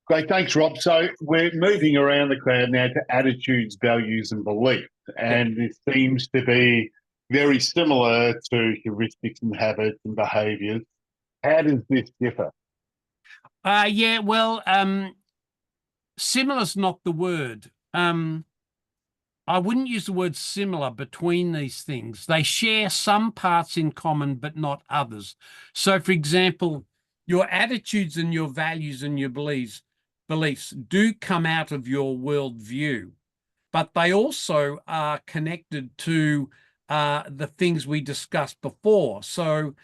Great, thanks, Rob. So we're moving around the crowd now to attitudes, values, and beliefs, Yep. and this seems to be very similar to heuristics and habits and behaviours. How does this differ? Yeah, well, similar's not the word. I wouldn't use the word similar between these things. They share some parts in common, but not others. So, for example, your attitudes and your values and your beliefs do come out of your worldview, but they also are connected to the things we discussed before. So,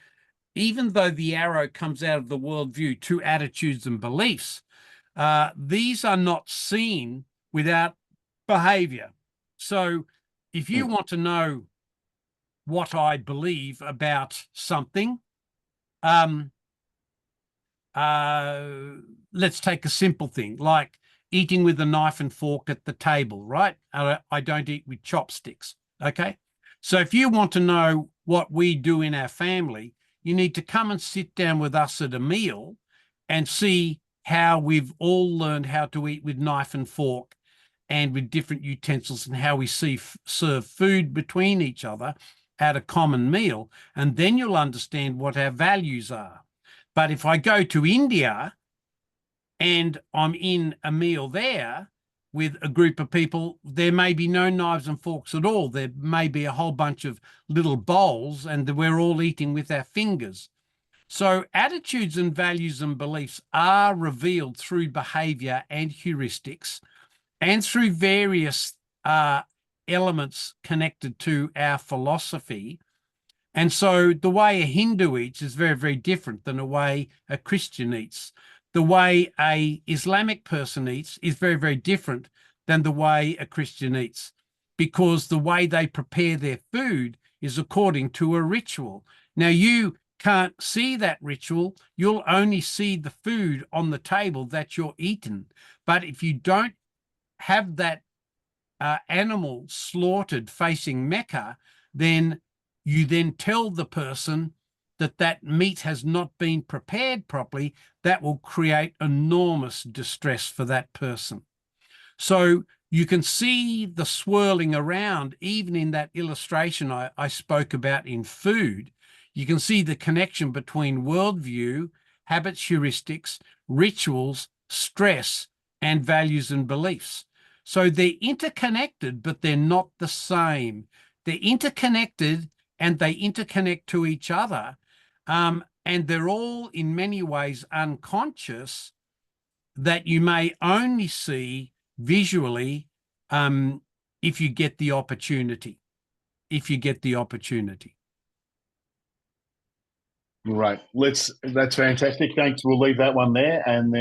even though the arrow comes out of the worldview to attitudes and beliefs, these are not seen without behavior. So if you want to know what I believe about something, um, uh, let's take a simple thing like eating with a knife and fork at the table, right? I don't eat with chopsticks. Okay. So if you want to know what we do in our family, you need to come and sit down with us at a meal and see how we've all learned how to eat with knife and fork and with different utensils and how we serve food between each other at a common meal. And then you'll understand what our values are. But if I go to India and I'm in a meal there with a group of people, there may be no knives and forks at all. There may be a whole bunch of little bowls and we're all eating with our fingers. So attitudes and values and beliefs are revealed through behavior and heuristics and through various elements connected to our philosophy. And so the way a Hindu eats is very, very different than the way a Christian eats. The way a Islamic person eats is very, very different than the way a Christian eats, because the way they prepare their food is according to a ritual. Now, you can't see that ritual. You'll only see the food on the table that you're eating. But if you don't have that animal slaughtered facing Mecca, then you then tell the person that that meat has not been prepared properly. That will create enormous distress for that person. So you can see the swirling around, even in that illustration I spoke about in food. You can see the connection between worldview, habits, heuristics, rituals, stress, and values and beliefs. So they're interconnected, but they're not the same. They're interconnected and they interconnect to each other. And they're all in many ways unconscious, that you may only see visually if you get the opportunity. If you get the opportunity. Right. That's fantastic. Thanks. We'll leave that one there and then